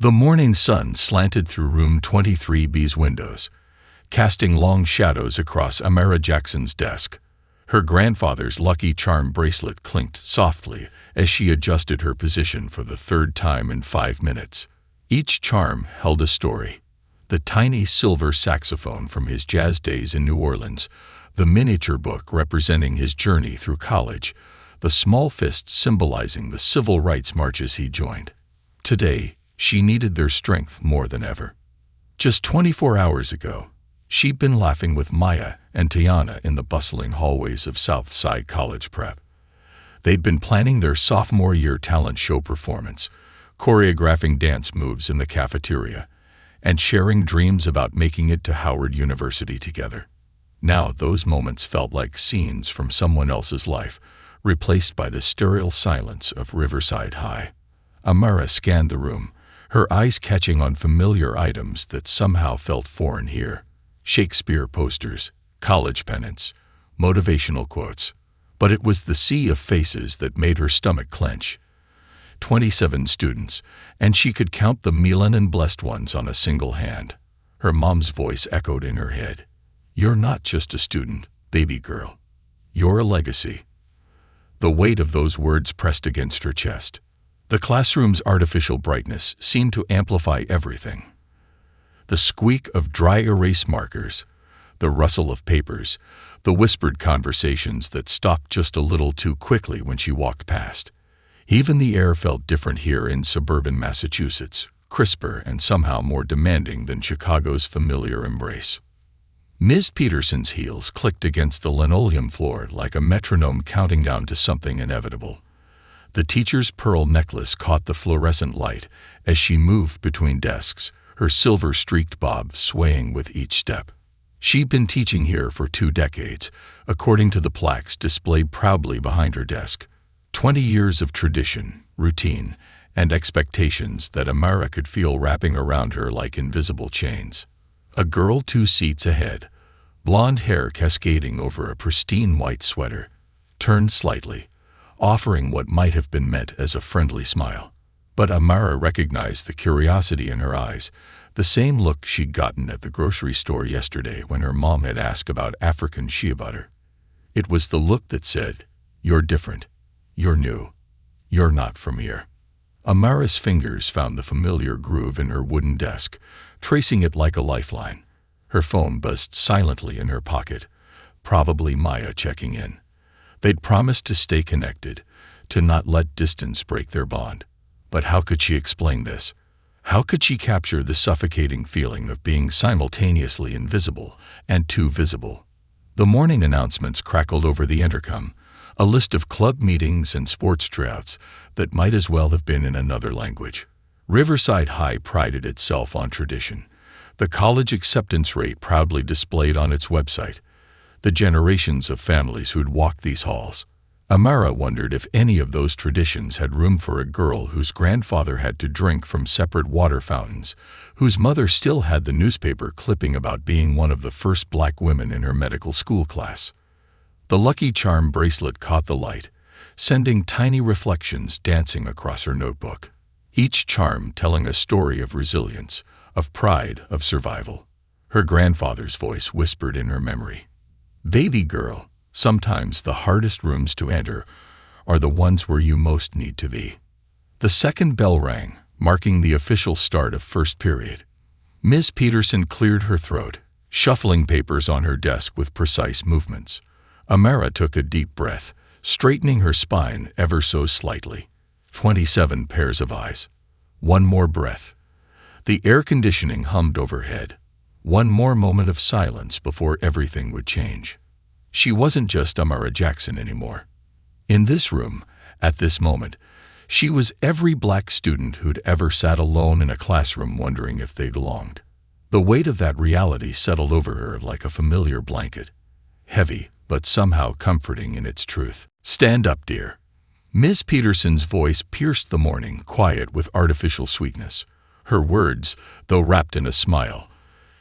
The morning sun slanted through room 23B's windows, casting long shadows across Amara Jackson's desk. Her grandfather's Lucky Charm bracelet clinked softly as she adjusted her position for the third time in 5 minutes. Each charm held a story. The tiny silver saxophone from his jazz days in New Orleans, the miniature book representing his journey through college, the small fist symbolizing the civil rights marches he joined. Today, she needed their strength more than ever. Just 24 hours ago, she'd been laughing with Maya and Tiana in the bustling hallways of Southside College Prep. They'd been planning their sophomore year talent show performance, choreographing dance moves in the cafeteria, and sharing dreams about making it to Howard University together. Now those moments felt like scenes from someone else's life, replaced by the sterile silence of Riverside High. Amara scanned the room, her eyes catching on familiar items that somehow felt foreign here. Shakespeare posters, college pennants, motivational quotes. But it was the sea of faces that made her stomach clench. 27 students, and she could count the melanin blessed ones on a single hand. Her mom's voice echoed in her head. "You're not just a student, baby girl. You're a legacy." The weight of those words pressed against her chest. The classroom's artificial brightness seemed to amplify everything. The squeak of dry erase markers, the rustle of papers, the whispered conversations that stopped just a little too quickly when she walked past. Even the air felt different here in suburban Massachusetts, crisper and somehow more demanding than Chicago's familiar embrace. Ms. Peterson's heels clicked against the linoleum floor like a metronome counting down to something inevitable. The teacher's pearl necklace caught the fluorescent light as she moved between desks, her silver-streaked bob swaying with each step. She'd been teaching here for 2 decades, according to the plaques displayed proudly behind her desk. 20 years of tradition, routine, and expectations that Amara could feel wrapping around her like invisible chains. A girl 2 seats ahead, blonde hair cascading over a pristine white sweater, turned slightly, offering what might have been meant as a friendly smile. But Amara recognized the curiosity in her eyes, the same look she'd gotten at the grocery store yesterday when her mom had asked about African shea butter. It was the look that said, "You're different. You're new. You're not from here." Amara's fingers found the familiar groove in her wooden desk, tracing it like a lifeline. Her phone buzzed silently in her pocket, probably Maya checking in. They'd promised to stay connected, to not let distance break their bond. But how could she explain this? How could she capture the suffocating feeling of being simultaneously invisible and too visible? The morning announcements crackled over the intercom, a list of club meetings and sports tryouts that might as well have been in another language. Riverside High prided itself on tradition, the college acceptance rate proudly displayed on its website, the generations of families who'd walked these halls. Amara wondered if any of those traditions had room for a girl whose grandfather had to drink from separate water fountains, whose mother still had the newspaper clipping about being one of the first black women in her medical school class. The Lucky Charm bracelet caught the light, sending tiny reflections dancing across her notebook, each charm telling a story of resilience, of pride, of survival. Her grandfather's voice whispered in her memory, "Baby girl, sometimes the hardest rooms to enter are the ones where you most need to be." The second bell rang, marking the official start of first period. Ms. Peterson cleared her throat, shuffling papers on her desk with precise movements. Amara took a deep breath, straightening her spine ever so slightly. 27 pairs of eyes. One more breath. The air conditioning hummed overhead. One more moment of silence before everything would change. She wasn't just Amara Jackson anymore. In this room, at this moment, she was every black student who'd ever sat alone in a classroom wondering if they belonged. The weight of that reality settled over her like a familiar blanket, heavy but somehow comforting in its truth. "Stand up, dear." Ms. Peterson's voice pierced the morning quiet with artificial sweetness. Her words, though wrapped in a smile,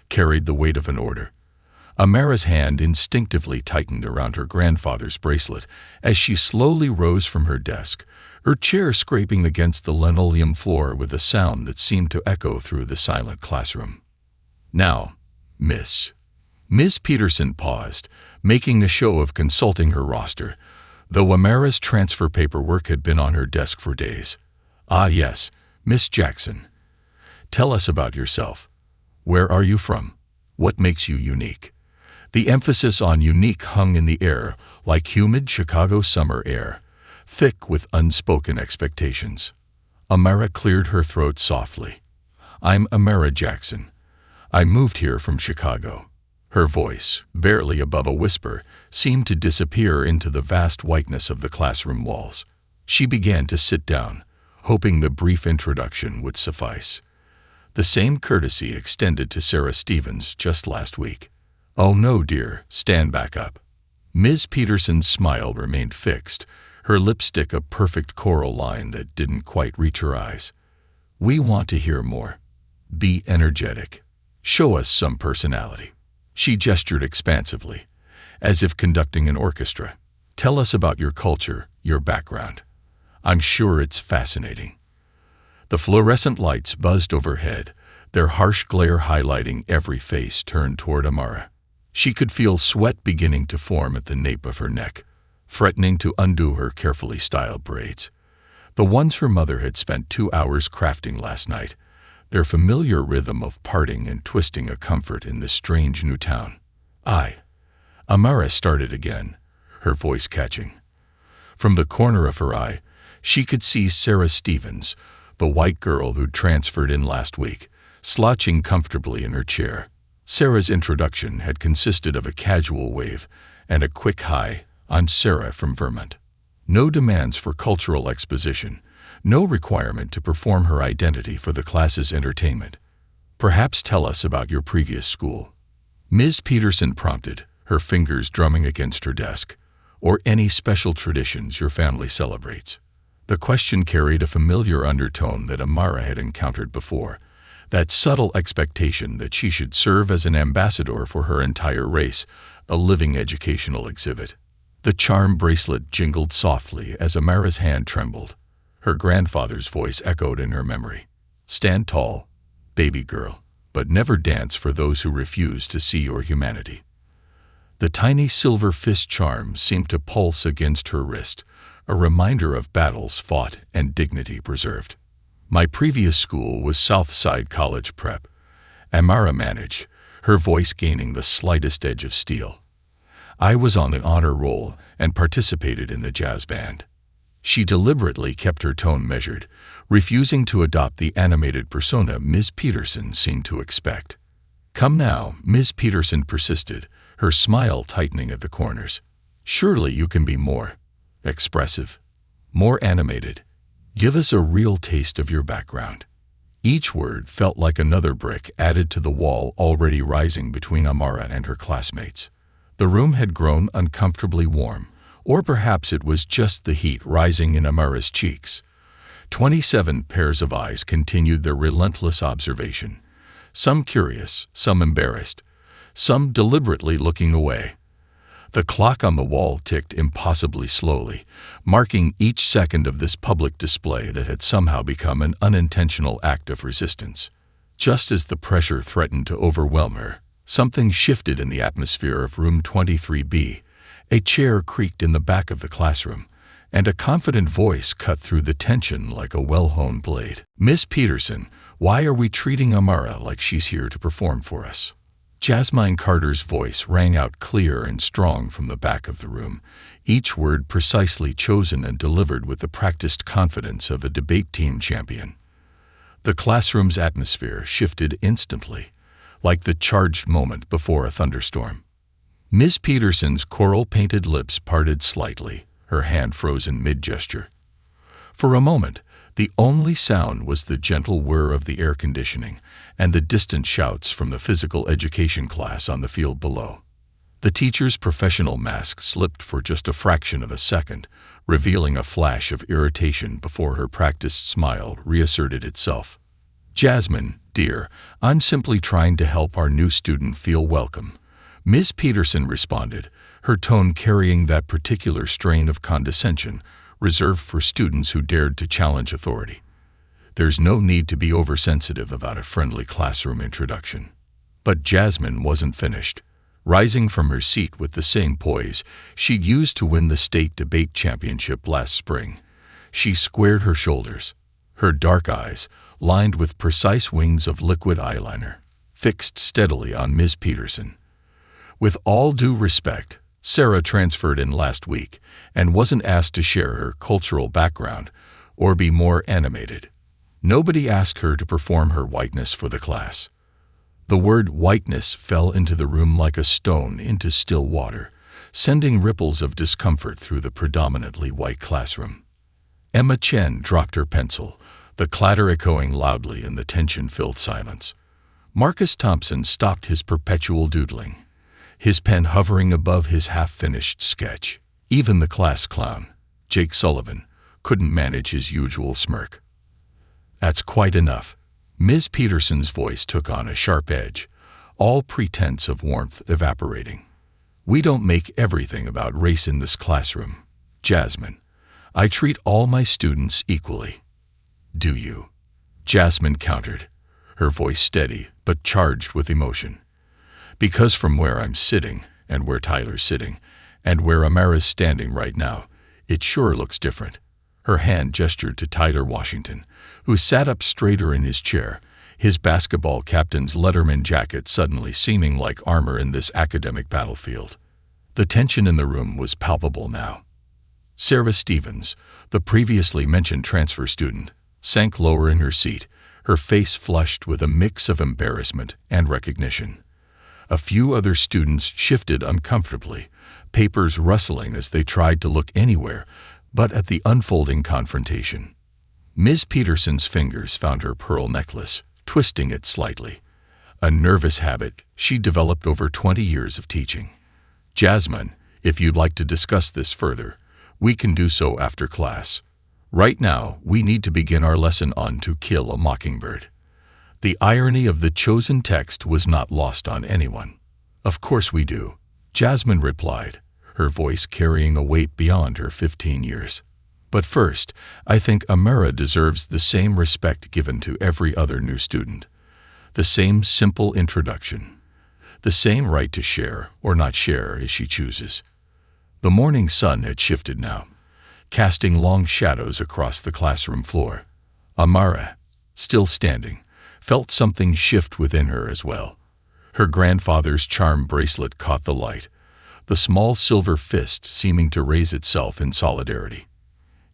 carried the weight of an order. Amara's hand instinctively tightened around her grandfather's bracelet as she slowly rose from her desk, her chair scraping against the linoleum floor with a sound that seemed to echo through the silent classroom. "Now, Miss." Ms. Peterson paused, making a show of consulting her roster, though Amara's transfer paperwork had been on her desk for days. "Ah, yes, Miss Jackson. Tell us about yourself. Where are you from? What makes you unique?" The emphasis on unique hung in the air like humid Chicago summer air, thick with unspoken expectations. Amara cleared her throat softly. "I'm Amara Jackson. I moved here from Chicago." Her voice, barely above a whisper, seemed to disappear into the vast whiteness of the classroom walls. She began to sit down, hoping the brief introduction would suffice. The same courtesy extended to Sarah Stevens just last week. "Oh no, dear, stand back up." Ms. Peterson's smile remained fixed, her lipstick a perfect coral line that didn't quite reach her eyes. "We want to hear more. Be energetic. Show us some personality." She gestured expansively, as if conducting an orchestra. "Tell us about your culture, your background. I'm sure it's fascinating." The fluorescent lights buzzed overhead, their harsh glare highlighting every face turned toward Amara. She could feel sweat beginning to form at the nape of her neck, threatening to undo her carefully styled braids. The ones her mother had spent 2 hours crafting last night, their familiar rhythm of parting and twisting a comfort in this strange new town. Amara started again, her voice catching. From the corner of her eye, she could see Sarah Stevens, the white girl who'd transferred in last week, slouching comfortably in her chair. Sarah's introduction had consisted of a casual wave and a quick "Hi, I'm Sarah from Vermont." No demands for cultural exposition, no requirement to perform her identity for the class's entertainment. "Perhaps tell us about your previous school," Ms. Peterson prompted, her fingers drumming against her desk, "or any special traditions your family celebrates." The question carried a familiar undertone that Amara had encountered before, that subtle expectation that she should serve as an ambassador for her entire race, a living educational exhibit. The charm bracelet jingled softly as Amara's hand trembled. Her grandfather's voice echoed in her memory. "Stand tall, baby girl, but never dance for those who refuse to see your humanity." The tiny silver fist charm seemed to pulse against her wrist, a reminder of battles fought and dignity preserved. "My previous school was Southside College Prep," Amara managed, her voice gaining the slightest edge of steel. "I was on the honor roll and participated in the jazz band." She deliberately kept her tone measured, refusing to adopt the animated persona Ms. Peterson seemed to expect. "Come now," Ms. Peterson persisted, her smile tightening at the corners. "Surely you can be more expressive, more animated. Give us a real taste of your background." Each word felt like another brick added to the wall already rising between Amara and her classmates. The room had grown uncomfortably warm, or perhaps it was just the heat rising in Amara's cheeks. 27 pairs of eyes continued their relentless observation, some curious, some embarrassed, some deliberately looking away. The clock on the wall ticked impossibly slowly, marking each second of this public display that had somehow become an unintentional act of resistance. Just as the pressure threatened to overwhelm her, something shifted in the atmosphere of room 23B. A chair creaked in the back of the classroom, and a confident voice cut through the tension like a well-honed blade. "Miss Peterson, why are we treating Amara like she's here to perform for us?" Jasmine Carter's voice rang out clear and strong from the back of the room, each word precisely chosen and delivered with the practiced confidence of a debate team champion. The classroom's atmosphere shifted instantly, like the charged moment before a thunderstorm. Ms. Peterson's coral-painted lips parted slightly, her hand frozen mid-gesture. For a moment, the only sound was the gentle whir of the air conditioning and the distant shouts from the physical education class on the field below. The teacher's professional mask slipped for just a fraction of a second, revealing a flash of irritation before her practiced smile reasserted itself. "Jasmine, dear, I'm simply trying to help our new student feel welcome. Ms. Peterson responded, her tone carrying that particular strain of condescension reserved for students who dared to challenge authority. There's no need to be oversensitive about a friendly classroom introduction. But Jasmine wasn't finished. Rising from her seat with the same poise she'd used to win the state debate championship last spring, she squared her shoulders, her dark eyes, lined with precise wings of liquid eyeliner, fixed steadily on Ms. Peterson. With all due respect, Sarah transferred in last week and wasn't asked to share her cultural background or be more animated. Nobody asked her to perform her whiteness for the class. The word whiteness fell into the room like a stone into still water, sending ripples of discomfort through the predominantly white classroom. Emma Chen dropped her pencil, the clatter echoing loudly in the tension-filled silence. Marcus Thompson stopped his perpetual doodling, his pen hovering above his half-finished sketch. Even the class clown, Jake Sullivan, couldn't manage his usual smirk. "That's quite enough." Ms. Peterson's voice took on a sharp edge, all pretense of warmth evaporating. "We don't make everything about race in this classroom, Jasmine. I treat all my students equally." "Do you?" Jasmine countered, her voice steady but charged with emotion. "Because from where I'm sitting, and where Tyler's sitting, and where Amara's standing right now, it sure looks different." Her hand gestured to Tyler Washington, who sat up straighter in his chair, his basketball captain's Letterman jacket suddenly seeming like armor in this academic battlefield. The tension in the room was palpable now. Sarah Stevens, the previously mentioned transfer student, sank lower in her seat, her face flushed with a mix of embarrassment and recognition. A few other students shifted uncomfortably, papers rustling as they tried to look anywhere but at the unfolding confrontation. Ms. Peterson's fingers found her pearl necklace, twisting it slightly, a nervous habit she'd developed over 20 years of teaching. "Jasmine, if you'd like to discuss this further, we can do so after class. Right now, we need to begin our lesson on To Kill a Mockingbird." The irony of the chosen text was not lost on anyone. "Of course we do," Jasmine replied, her voice carrying a weight beyond her 15 years. "But first, I think Amara deserves the same respect given to every other new student. The same simple introduction. The same right to share or not share as she chooses." The morning sun had shifted now, casting long shadows across the classroom floor. Amara, still standing, felt something shift within her as well. Her grandfather's charm bracelet caught the light, the small silver fist seeming to raise itself in solidarity.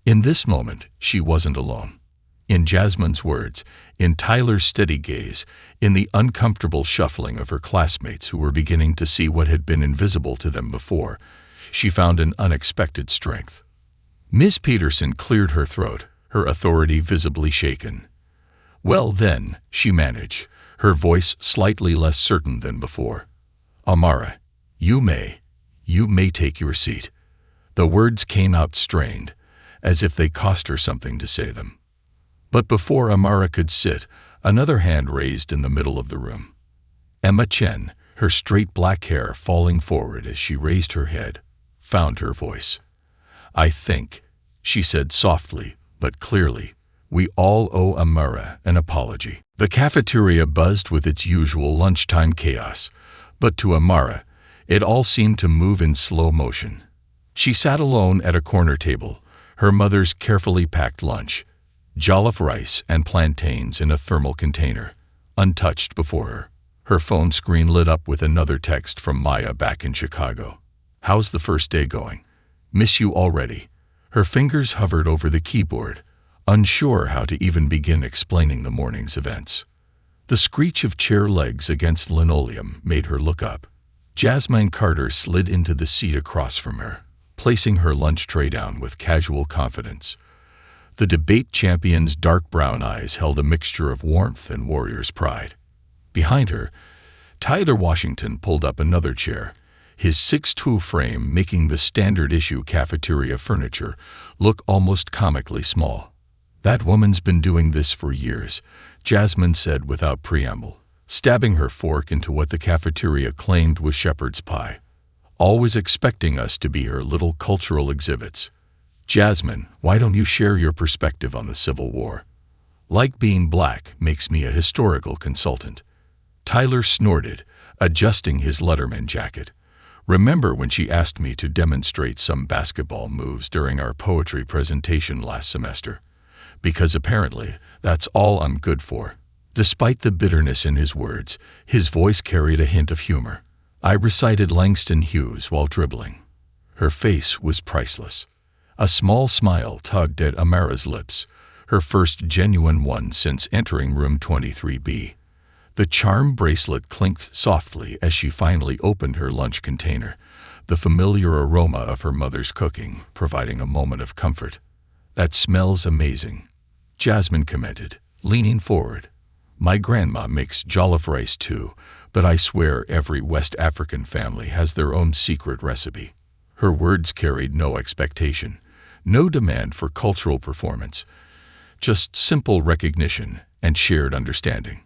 In this moment, she wasn't alone. In Jasmine's words, in Tyler's steady gaze, in the uncomfortable shuffling of her classmates who were beginning to see what had been invisible to them before, she found an unexpected strength. Ms. Peterson cleared her throat, her authority visibly shaken. "Well then," she managed, her voice slightly less certain than before. "Amara, you may take your seat." The words came out strained, as if they cost her something to say them. But before Amara could sit, another hand raised in the middle of the room. Emma Chen, her straight black hair falling forward as she raised her head, found her voice. "I think," she said softly but clearly, "we all owe Amara an apology." The cafeteria buzzed with its usual lunchtime chaos, but to Amara, it all seemed to move in slow motion. She sat alone at a corner table, her mother's carefully packed lunch, jollof rice and plantains in a thermal container, untouched before her. Her phone screen lit up with another text from Maya back in Chicago. "How's the first day going? Miss you already." Her fingers hovered over the keyboard, unsure how to even begin explaining the morning's events. The screech of chair legs against linoleum made her look up. Jasmine Carter slid into the seat across from her, placing her lunch tray down with casual confidence. The debate champion's dark brown eyes held a mixture of warmth and warrior's pride. Behind her, Tyler Washington pulled up another chair, his 6'2" frame making the standard-issue cafeteria furniture look almost comically small. "That woman's been doing this for years," Jasmine said without preamble, stabbing her fork into what the cafeteria claimed was shepherd's pie, always expecting us to be her little cultural exhibits. "Jasmine, why don't you share your perspective on the Civil War? Like being black makes me a historical consultant." Tyler snorted, adjusting his Letterman jacket. "Remember when she asked me to demonstrate some basketball moves during our poetry presentation last semester? Because apparently, that's all I'm good for." Despite the bitterness in his words, his voice carried a hint of humor. I recited Langston Hughes while dribbling. Her face was priceless. A small smile tugged at Amara's lips, her first genuine one since entering room 23B. The charm bracelet clinked softly as she finally opened her lunch container, the familiar aroma of her mother's cooking providing a moment of comfort. "That smells amazing," Jasmine commented, leaning forward. "My grandma makes jollof rice too, but I swear every West African family has their own secret recipe." Her words carried no expectation, no demand for cultural performance, just simple recognition and shared understanding.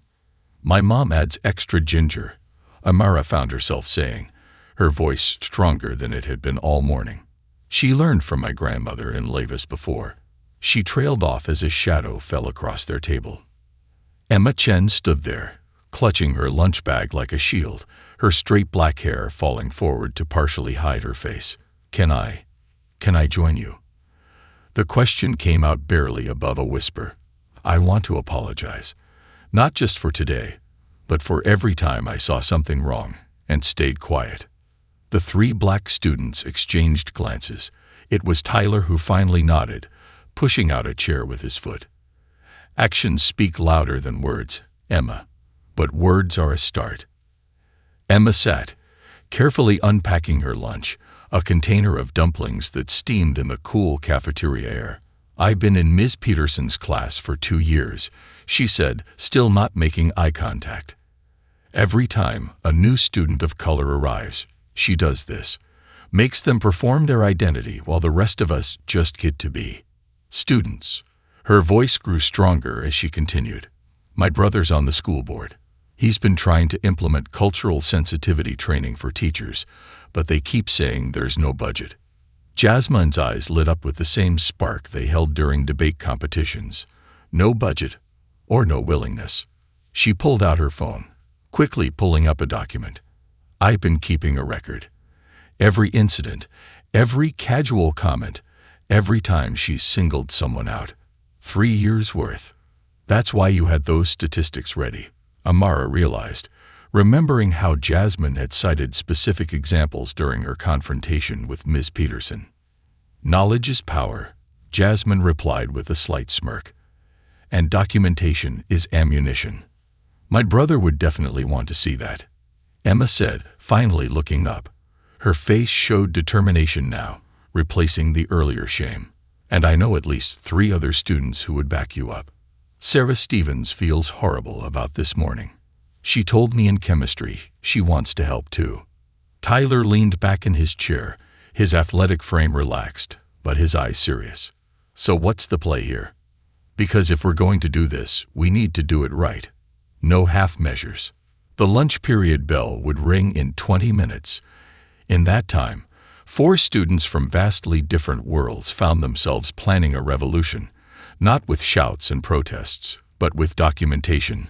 "My mom adds extra ginger," Amara found herself saying, her voice stronger than it had been all morning. She learned from my grandmother in Lavis before. She trailed off as a shadow fell across their table. Emma Chen stood there, clutching her lunch bag like a shield, her straight black hair falling forward to partially hide her face. Can I join you?" The question came out barely above a whisper. I want to apologize, not just for today, but for every time I saw something wrong and stayed quiet. The three black students exchanged glances. It was Tyler who finally nodded, pushing out a chair with his foot. "Actions speak louder than words, Emma, but words are a start." Emma sat, carefully unpacking her lunch, a container of dumplings that steamed in the cool cafeteria air. "I've been in Ms. Peterson's class for 2 years, she said, still not making eye contact. "Every time a new student of color arrives, she does this, makes them perform their identity while the rest of us just get to be students." Her voice grew stronger as she continued. "My brother's on the school board. He's been trying to implement cultural sensitivity training for teachers, but they keep saying there's no budget." Jasmine's eyes lit up with the same spark they held during debate competitions. No budget, or no willingness. She pulled out her phone, quickly pulling up a document. "I've been keeping a record. Every incident, every casual comment, every time she's singled someone out. 3 years' worth. That's why you had those statistics ready," Amara realized, remembering how Jasmine had cited specific examples during her confrontation with Ms. Peterson. "Knowledge is power," Jasmine replied with a slight smirk. "And documentation is ammunition. My brother would definitely want to see that," Emma said, finally looking up. Her face showed determination now, replacing the earlier shame. "And I know at least 3 other students who would back you up. Sarah Stevens feels horrible about this morning. She told me in chemistry she wants to help too." Tyler leaned back in his chair, his athletic frame relaxed, but his eyes serious. "So what's the play here? Because if we're going to do this, we need to do it right. No half measures." The lunch period bell would ring in 20 minutes. In that time, 4 students from vastly different worlds found themselves planning a revolution, not with shouts and protests, but with documentation,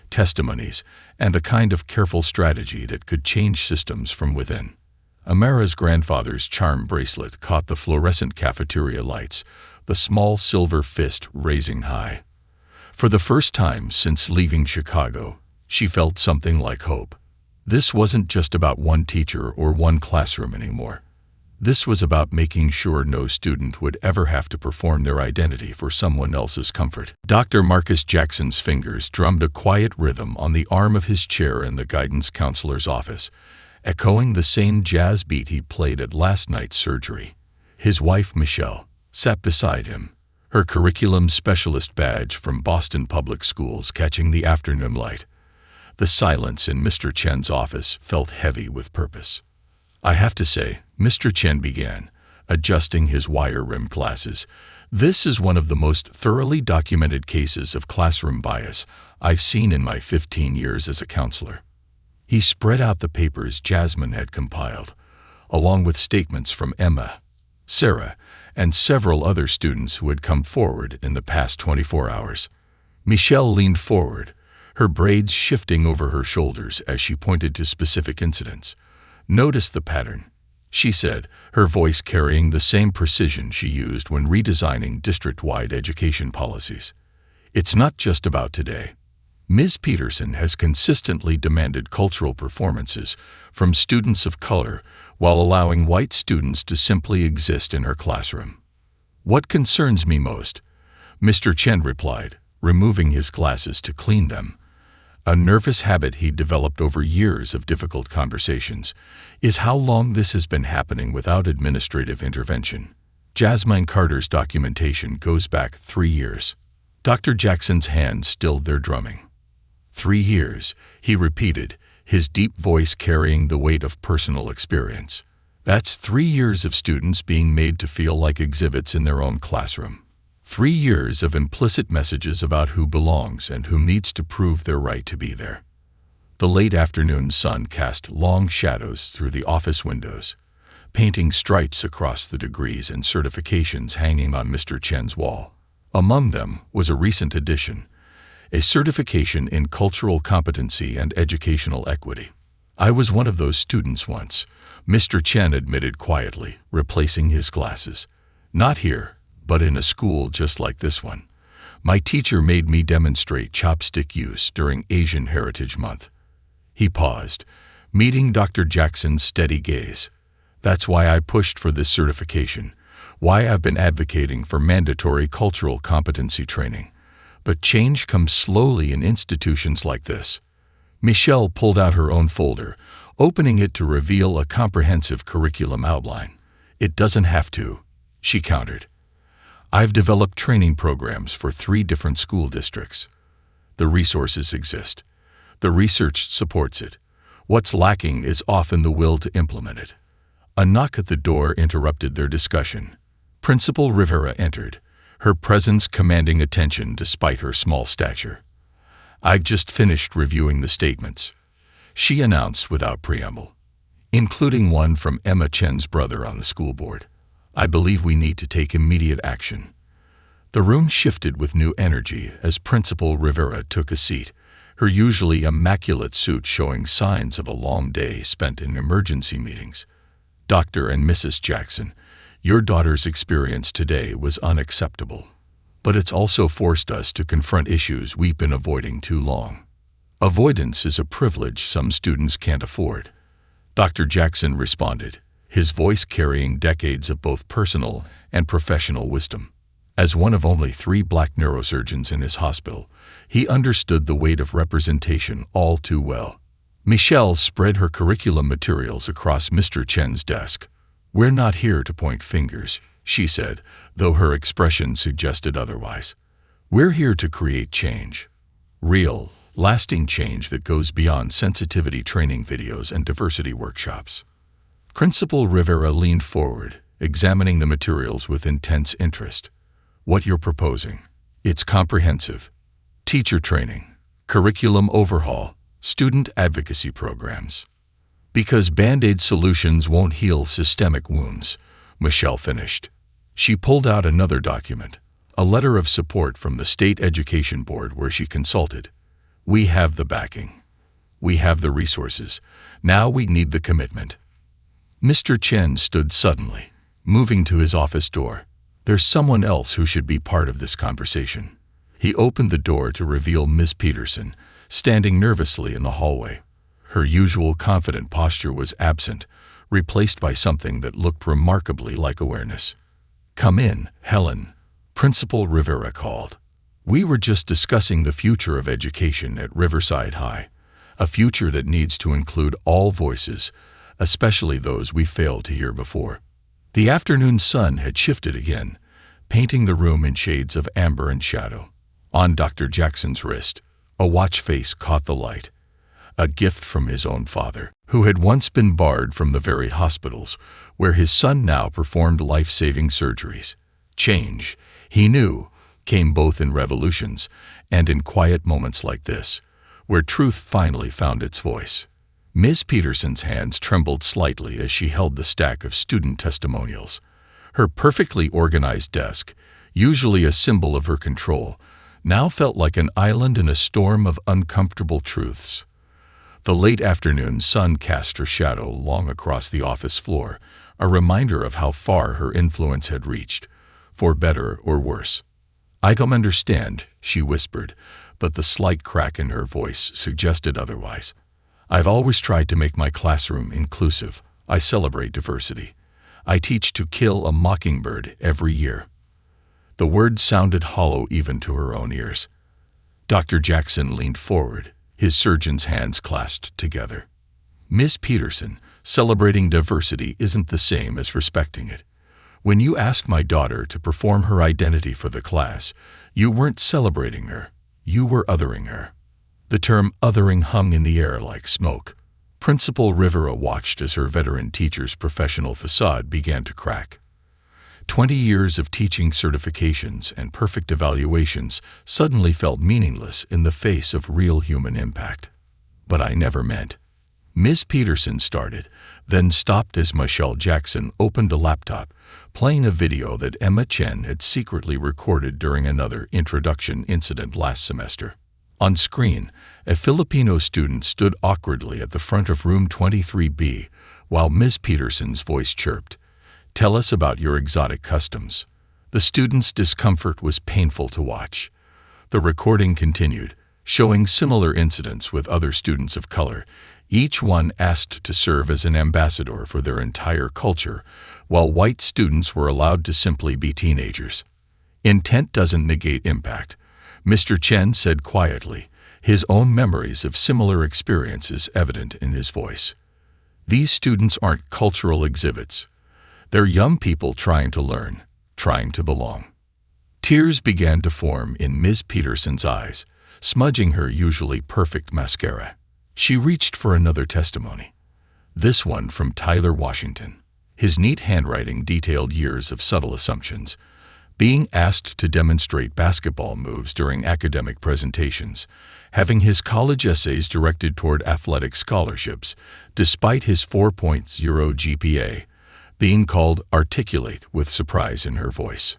testimonies, and a kind of careful strategy that could change systems from within. Amara's grandfather's charm bracelet caught the fluorescent cafeteria lights, the small silver fist raising high. For the first time since leaving Chicago, she felt something like hope. This wasn't just about one teacher or one classroom anymore. This was about making sure no student would ever have to perform their identity for someone else's comfort. Dr. Marcus Jackson's fingers drummed a quiet rhythm on the arm of his chair in the guidance counselor's office, echoing the same jazz beat he played at last night's surgery. His wife, Michelle, sat beside him, her curriculum specialist badge from Boston Public Schools catching the afternoon light. The silence in Mr. Chen's office felt heavy with purpose. "I have to say," Mr. Chen began, adjusting his wire-rimmed glasses, "this is one of the most thoroughly documented cases of classroom bias I've seen in my 15 years as a counselor. He spread out the papers Jasmine had compiled, along with statements from Emma, Sarah, and several other students who had come forward in the past 24 hours. Michelle leaned forward, her braids shifting over her shoulders as she pointed to specific incidents. "Notice the pattern," she said, her voice carrying the same precision she used when redesigning district-wide education policies. "It's not just about today. Ms. Peterson has consistently demanded cultural performances from students of color while allowing white students to simply exist in her classroom." "What concerns me most," Mr. Chen replied, removing his glasses to clean them, a nervous habit he'd developed over years of difficult conversations, "is how long this has been happening without administrative intervention. Jasmine Carter's documentation goes back 3 years. Dr. Jackson's hands stilled their drumming. 3 years, he repeated, his deep voice carrying the weight of personal experience. That's 3 years of students being made to feel like exhibits in their own classroom. 3 years of implicit messages about who belongs and who needs to prove their right to be there. The late afternoon sun cast long shadows through the office windows, painting stripes across the degrees and certifications hanging on Mr. Chen's wall. Among them was a recent addition, a certification in cultural competency and educational equity. "I was one of those students once," Mr. Chen admitted quietly, replacing his glasses. "Not here, but in a school just like this one. My teacher made me demonstrate chopstick use during Asian Heritage Month." He paused, meeting Dr. Jackson's steady gaze. "That's why I pushed for this certification, why I've been advocating for mandatory cultural competency training. But change comes slowly in institutions like this." Michelle pulled out her own folder, opening it to reveal a comprehensive curriculum outline. "It doesn't have to," she countered. "I've developed training programs for 3 different school districts. The resources exist. The research supports it. What's lacking is often the will to implement it." A knock at the door interrupted their discussion. Principal Rivera entered, her presence commanding attention despite her small stature. "I've just finished reviewing the statements," she announced without preamble, "including one from Emma Chen's brother on the school board. I believe we need to take immediate action." The room shifted with new energy as Principal Rivera took a seat, her usually immaculate suit showing signs of a long day spent in emergency meetings. "Dr. and Mrs. Jackson, your daughter's experience today was unacceptable. But it's also forced us to confront issues we've been avoiding too long. Avoidance is a privilege some students can't afford," Dr. Jackson responded, his voice carrying decades of both personal and professional wisdom. As one of only 3 black neurosurgeons in his hospital, he understood the weight of representation all too well. Michelle spread her curriculum materials across Mr. Chen's desk. "We're not here to point fingers," she said, though her expression suggested otherwise. "We're here to create change. Real, lasting change that goes beyond sensitivity training videos and diversity workshops." Principal Rivera leaned forward, examining the materials with intense interest. "What you're proposing, it's comprehensive. Teacher training, curriculum overhaul, student advocacy programs. Because Band-Aid solutions won't heal systemic wounds," Michelle finished. She pulled out another document, a letter of support from the State Education Board where she consulted. "We have the backing. We have the resources. Now we need the commitment." Mr. Chen stood suddenly, moving to his office door. "There's someone else who should be part of this conversation." He opened the door to reveal Ms. Peterson, standing nervously in the hallway. Her usual confident posture was absent, replaced by something that looked remarkably like awareness. "Come in, Helen," Principal Rivera called. "We were just discussing the future of education at Riverside High, a future that needs to include all voices, especially those we failed to hear before." The afternoon sun had shifted again, painting the room in shades of amber and shadow. On Dr. Jackson's wrist, a watch face caught the light, a gift from his own father, who had once been barred from the very hospitals where his son now performed life-saving surgeries. Change, he knew, came both in revolutions and in quiet moments like this, where truth finally found its voice. Ms. Peterson's hands trembled slightly as she held the stack of student testimonials. Her perfectly organized desk, usually a symbol of her control, now felt like an island in a storm of uncomfortable truths. The late afternoon sun cast her shadow long across the office floor, a reminder of how far her influence had reached, for better or worse. "I can understand," she whispered, but the slight crack in her voice suggested otherwise. "I've always tried to make my classroom inclusive. I celebrate diversity. I teach to kill a mockingbird every year." The words sounded hollow even to her own ears. Dr. Jackson leaned forward, his surgeon's hands clasped together. "Ms. Peterson, celebrating diversity isn't the same as respecting it. When you asked my daughter to perform her identity for the class, you weren't celebrating her, you were othering her." The term othering hung in the air like smoke. Principal Rivera watched as her veteran teacher's professional facade began to crack. 20 years of teaching certifications and perfect evaluations suddenly felt meaningless in the face of real human impact. "But I never meant." Ms. Peterson started, then stopped as Michelle Jackson opened a laptop, playing a video that Emma Chen had secretly recorded during another introduction incident last semester. On screen, a Filipino student stood awkwardly at the front of room 23B while Ms. Peterson's voice chirped, "Tell us about your exotic customs." The student's discomfort was painful to watch. The recording continued, showing similar incidents with other students of color, each one asked to serve as an ambassador for their entire culture, while white students were allowed to simply be teenagers. "Intent doesn't negate impact," Mr. Chen said quietly, his own memories of similar experiences evident in his voice. "These students aren't cultural exhibits. They're young people trying to learn, trying to belong." Tears began to form in Ms. Peterson's eyes, smudging her usually perfect mascara. She reached for another testimony. This one from Tyler Washington. His neat handwriting detailed years of subtle assumptions. Being asked to demonstrate basketball moves during academic presentations, having his college essays directed toward athletic scholarships, despite his 4.0 GPA, being called articulate with surprise in her voice.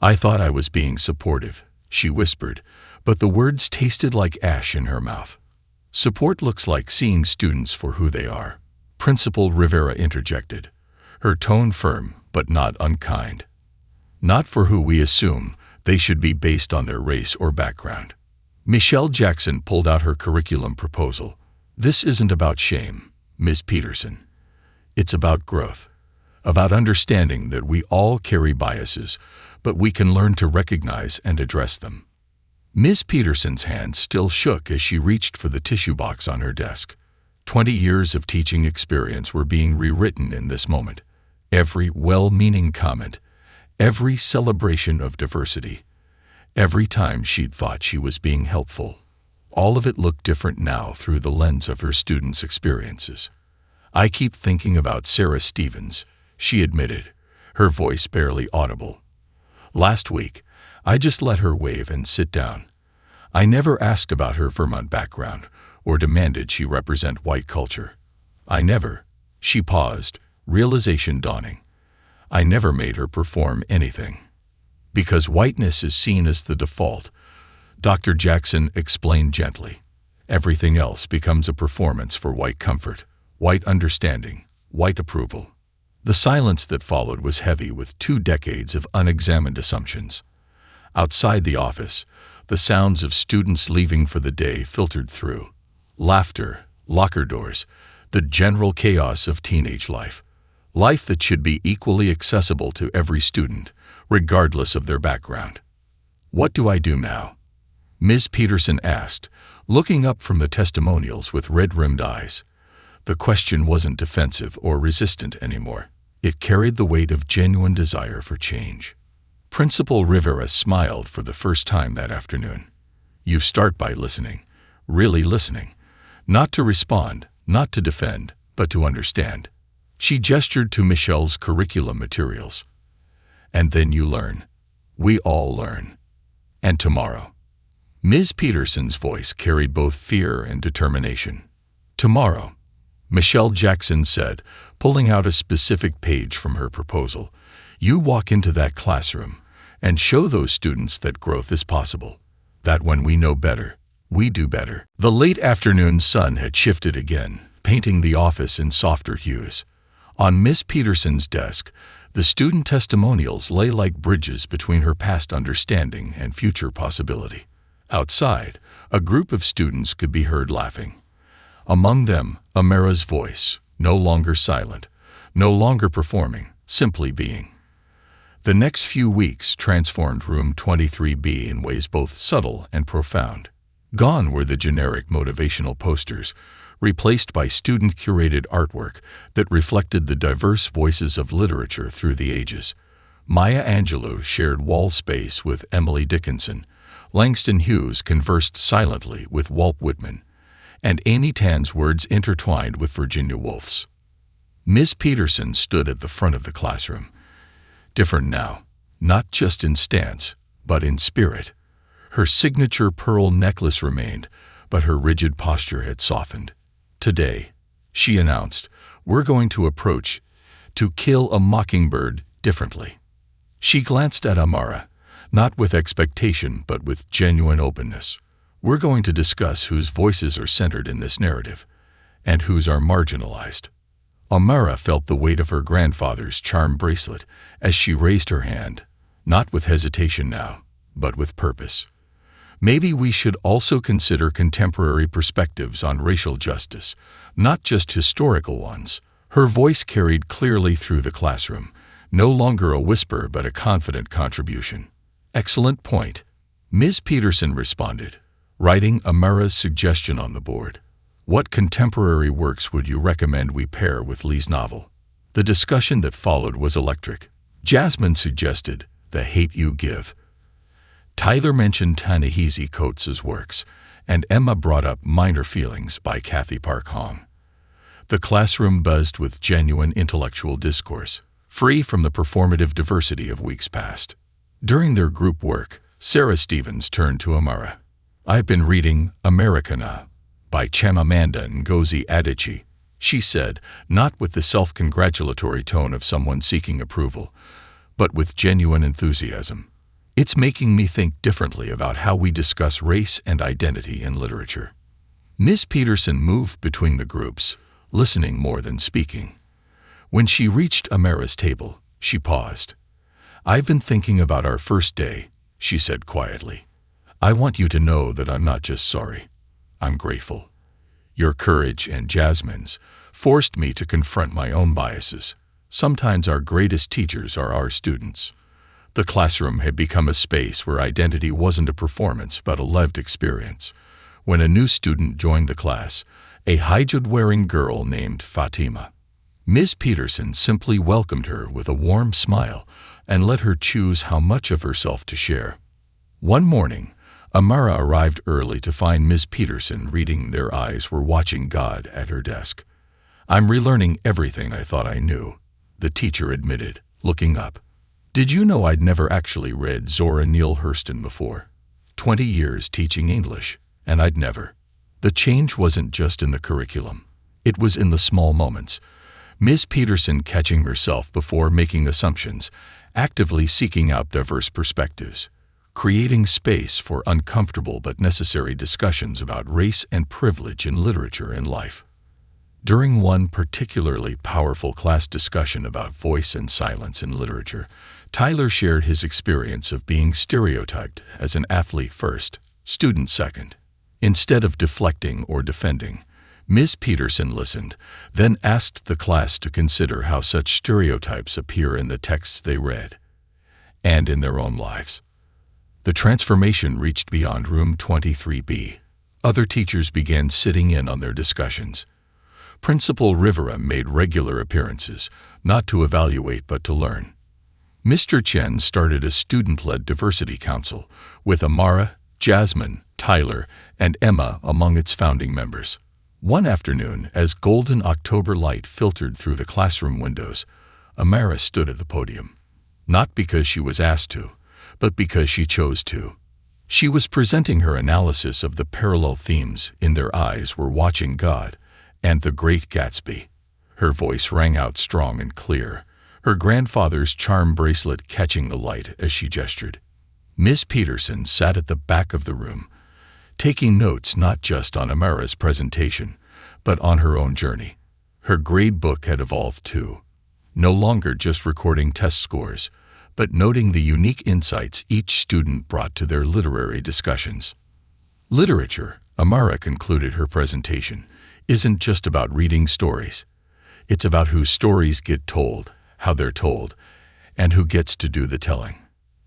"I thought I was being supportive," she whispered, but the words tasted like ash in her mouth. "Support looks like seeing students for who they are," Principal Rivera interjected, her tone firm but not unkind. "Not for who we assume they should be based on their race or background." Michelle Jackson pulled out her curriculum proposal. "This isn't about shame, Ms. Peterson. It's about growth, about understanding that we all carry biases, but we can learn to recognize and address them." Ms. Peterson's hand still shook as she reached for the tissue box on her desk. 20 years of teaching experience were being rewritten in this moment. Every well-meaning comment, every celebration of diversity, every time she'd thought she was being helpful. All of it looked different now through the lens of her students' experiences. "I keep thinking about Sarah Stevens," she admitted, her voice barely audible. "Last week, I just let her wave and sit down. I never asked about her Vermont background or demanded she represent white culture. I never," she paused, realization dawning, "I never made her perform anything." "Because whiteness is seen as the default," Dr. Jackson explained gently. "Everything else becomes a performance for white comfort, white understanding, white approval." The silence that followed was heavy with 2 decades of unexamined assumptions. Outside the office, the sounds of students leaving for the day filtered through. Laughter, locker doors, the general chaos of teenage life. Life that should be equally accessible to every student, regardless of their background. "What do I do now?" Ms. Peterson asked, looking up from the testimonials with red-rimmed eyes. The question wasn't defensive or resistant anymore. It carried the weight of genuine desire for change. Principal Rivera smiled for the first time that afternoon. "You start by listening, really listening. Not to respond, not to defend, but to understand." She gestured to Michelle's curriculum materials. "And then you learn. We all learn." and tomorrow. Ms. Peterson's voice carried both fear and determination. Tomorrow, Michelle Jackson said, pulling out a specific page from her proposal, you walk into that classroom and show those students that growth is possible, that when we know better, we do better. The late afternoon sun had shifted again, painting the office in softer hues. On Miss Peterson's desk, the student testimonials lay like bridges between her past understanding and future possibility. Outside, a group of students could be heard laughing. Among them, Amara's voice, no longer silent, no longer performing, simply being. The next few weeks transformed Room 23B in ways both subtle and profound. Gone were the generic motivational posters, replaced by student-curated artwork that reflected the diverse voices of literature through the ages. Maya Angelou shared wall space with Emily Dickinson, Langston Hughes conversed silently with Walt Whitman, and Amy Tan's words intertwined with Virginia Woolf's. Miss Peterson stood at the front of the classroom. Different now, not just in stance, but in spirit. Her signature pearl necklace remained, but her rigid posture had softened. Today, she announced, we're going to approach To Kill a Mockingbird differently. She glanced at Amara, not with expectation but with genuine openness. We're going to discuss whose voices are centered in this narrative, and whose are marginalized. Amara felt the weight of her grandfather's charm bracelet as she raised her hand, not with hesitation now, but with purpose. Maybe we should also consider contemporary perspectives on racial justice, not just historical ones. Her voice carried clearly through the classroom, no longer a whisper but a confident contribution. Excellent point, Ms. Peterson responded, writing Amara's suggestion on the board. What contemporary works would you recommend we pair with Lee's novel? The discussion that followed was electric. Jasmine suggested The Hate You Give. Tyler mentioned Ta-Nehisi Coates' works, and Emma brought up Minor Feelings by Kathy Park Hong. The classroom buzzed with genuine intellectual discourse, free from the performative diversity of weeks past. During their group work, Sarah Stevens turned to Amara. I've been reading Americana by Chimamanda Ngozi Adichie, she said, not with the self-congratulatory tone of someone seeking approval, but with genuine enthusiasm. It's making me think differently about how we discuss race and identity in literature. Ms. Peterson moved between the groups, listening more than speaking. When she reached Amara's table, she paused. I've been thinking about our first day, she said quietly. I want you to know that I'm not just sorry. I'm grateful. Your courage and Jasmine's forced me to confront my own biases. Sometimes our greatest teachers are our students. The classroom had become a space where identity wasn't a performance but a lived experience. When a new student joined the class, a hijab-wearing girl named Fatima, Ms. Peterson simply welcomed her with a warm smile and let her choose how much of herself to share. One morning, Amara arrived early to find Ms. Peterson reading Their Eyes Were Watching God at her desk. I'm relearning everything I thought I knew, the teacher admitted, looking up. Did you know I'd never actually read Zora Neale Hurston before? 20 years teaching English, and I'd never. The change wasn't just in the curriculum. It was in the small moments. Ms. Peterson catching herself before making assumptions, actively seeking out diverse perspectives, creating space for uncomfortable but necessary discussions about race and privilege in literature and life. During one particularly powerful class discussion about voice and silence in literature, Tyler shared his experience of being stereotyped as an athlete first, student second. Instead of deflecting or defending, Ms. Peterson listened, then asked the class to consider how such stereotypes appear in the texts they read, and in their own lives. The transformation reached beyond room 23B. Other teachers began sitting in on their discussions. Principal Rivera made regular appearances, not to evaluate but to learn. Mr. Chen started a student-led diversity council, with Amara, Jasmine, Tyler, and Emma among its founding members. One afternoon, as golden October light filtered through the classroom windows, Amara stood at the podium. Not because she was asked to, but because she chose to. She was presenting her analysis of the parallel themes in Their Eyes Were Watching God and The Great Gatsby. Her voice rang out strong and clear, her grandfather's charm bracelet catching the light as she gestured. Miss Peterson sat at the back of the room, taking notes not just on Amara's presentation, but on her own journey. Her grade book had evolved too, no longer just recording test scores, but noting the unique insights each student brought to their literary discussions. Literature, Amara concluded her presentation, isn't just about reading stories. It's about whose stories get told, how they're told, and who gets to do the telling.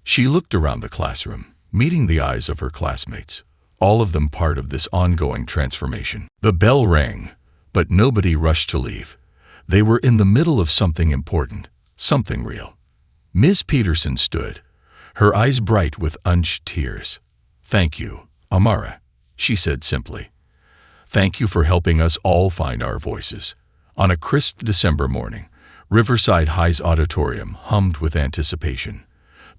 She looked around the classroom, meeting the eyes of her classmates, all of them part of this ongoing transformation. The bell rang, but nobody rushed to leave. They were in the middle of something important, something real. Ms. Peterson stood, her eyes bright with unshed tears. "Thank you, Amara," she said simply. "Thank you for helping us all find our voices." On a crisp December morning, Riverside High's auditorium hummed with anticipation.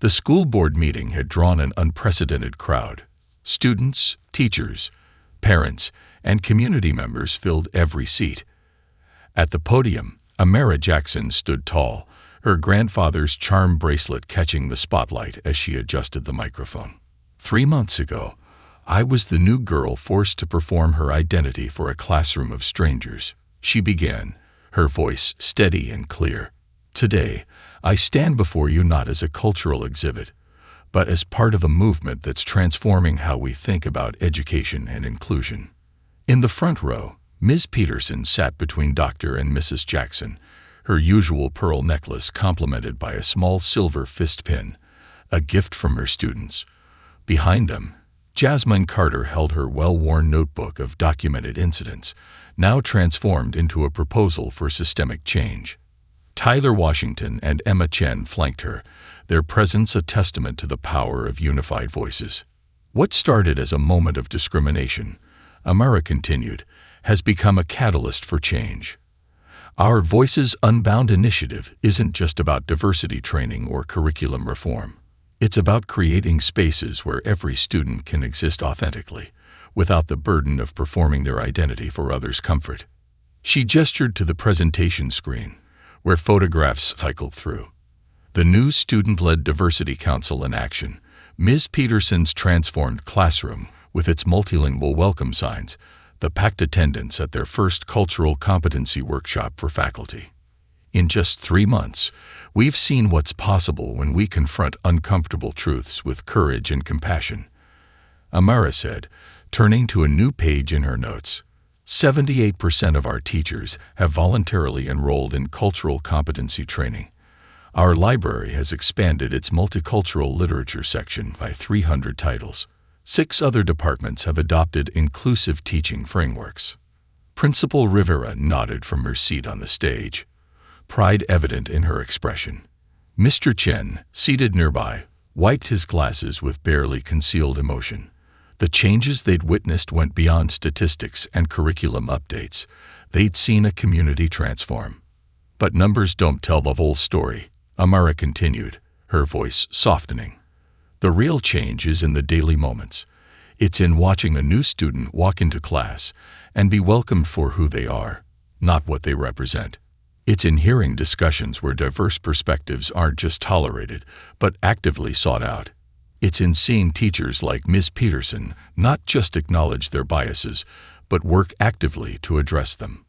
The school board meeting had drawn an unprecedented crowd. Students, teachers, parents, and community members filled every seat. At the podium, Amara Jackson stood tall, her grandfather's charm bracelet catching the spotlight as she adjusted the microphone. 3 months ago, I was the new girl forced to perform her identity for a classroom of strangers. She began, her voice steady and clear. Today, I stand before you not as a cultural exhibit, but as part of a movement that's transforming how we think about education and inclusion. In the front row, Ms. Peterson sat between Dr. and Mrs. Jackson, her usual pearl necklace complemented by a small silver fist pin, a gift from her students. Behind them, Jasmine Carter held her well-worn notebook of documented incidents, now transformed into a proposal for systemic change. Tyler Washington and Emma Chen flanked her, their presence a testament to the power of unified voices. What started as a moment of discrimination, Amara continued, has become a catalyst for change. Our Voices Unbound initiative isn't just about diversity training or curriculum reform. It's about creating spaces where every student can exist authentically, without the burden of performing their identity for others' comfort. She gestured to the presentation screen, where photographs cycled through. The new Student-Led Diversity Council in action, Ms. Peterson's transformed classroom with its multilingual welcome signs, the packed attendance at their first cultural competency workshop for faculty. In just 3 months, we've seen what's possible when we confront uncomfortable truths with courage and compassion, Amara said, turning to a new page in her notes. 78% of our teachers have voluntarily enrolled in cultural competency training. Our library has expanded its multicultural literature section by 300 titles. 6 other departments have adopted inclusive teaching frameworks. Principal Rivera nodded from her seat on the stage, pride evident in her expression. Mr. Chen, seated nearby, wiped his glasses with barely concealed emotion. The changes they'd witnessed went beyond statistics and curriculum updates. They'd seen a community transform. But numbers don't tell the whole story, Amara continued, her voice softening. The real change is in the daily moments. It's in watching a new student walk into class and be welcomed for who they are, not what they represent. It's in hearing discussions where diverse perspectives aren't just tolerated, but actively sought out. It's in seeing teachers like Ms. Peterson not just acknowledge their biases, but work actively to address them.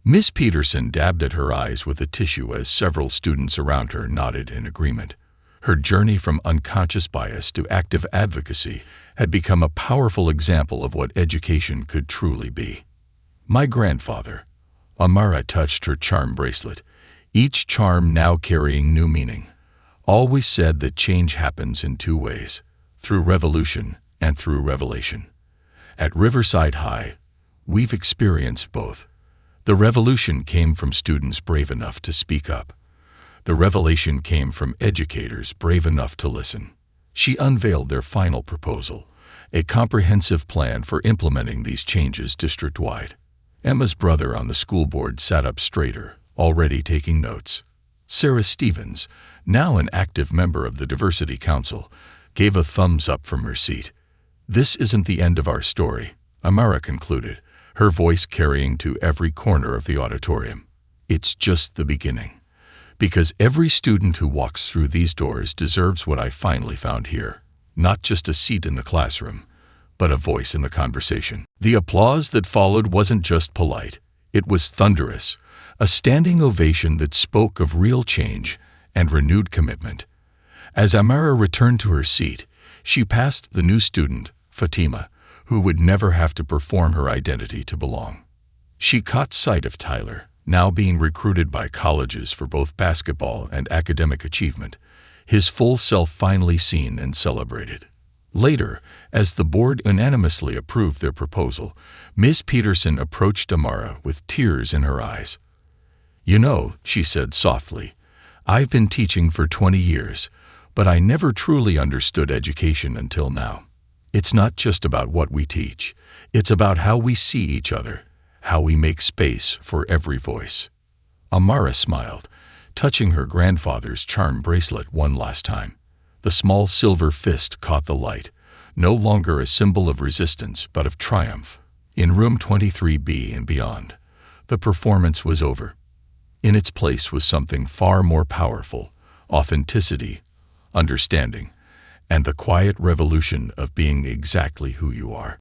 Ms. Peterson dabbed at her eyes with a tissue as several students around her nodded in agreement. Her journey from unconscious bias to active advocacy had become a powerful example of what education could truly be. My grandfather, Amara touched her charm bracelet, each charm now carrying new meaning, always said that change happens in 2 ways, through revolution and through revelation. At Riverside High, we've experienced both. The revolution came from students brave enough to speak up. The revelation came from educators brave enough to listen. She unveiled their final proposal, a comprehensive plan for implementing these changes district-wide. Emma's brother on the school board sat up straighter, already taking notes. Sarah Stevens, now an active member of the Diversity Council, gave a thumbs up from her seat. "This isn't the end of our story," Amara concluded, her voice carrying to every corner of the auditorium. "It's just the beginning. Because every student who walks through these doors deserves what I finally found here. Not just a seat in the classroom, but a voice in the conversation." The applause that followed wasn't just polite. It was thunderous, a standing ovation that spoke of real change and renewed commitment. As Amara returned to her seat, she passed the new student, Fatima, who would never have to perform her identity to belong. She caught sight of Tyler, now being recruited by colleges for both basketball and academic achievement, his full self finally seen and celebrated. Later, as the board unanimously approved their proposal, Ms. Peterson approached Amara with tears in her eyes. "You know," she said softly, "I've been teaching for 20 years, but I never truly understood education until now. It's not just about what we teach. It's about how we see each other, how we make space for every voice." Amara smiled, touching her grandfather's charm bracelet one last time. The small silver fist caught the light, no longer a symbol of resistance but of triumph. In room 23B and beyond, the performance was over. In its place was something far more powerful: authenticity, understanding, and the quiet revolution of being exactly who you are.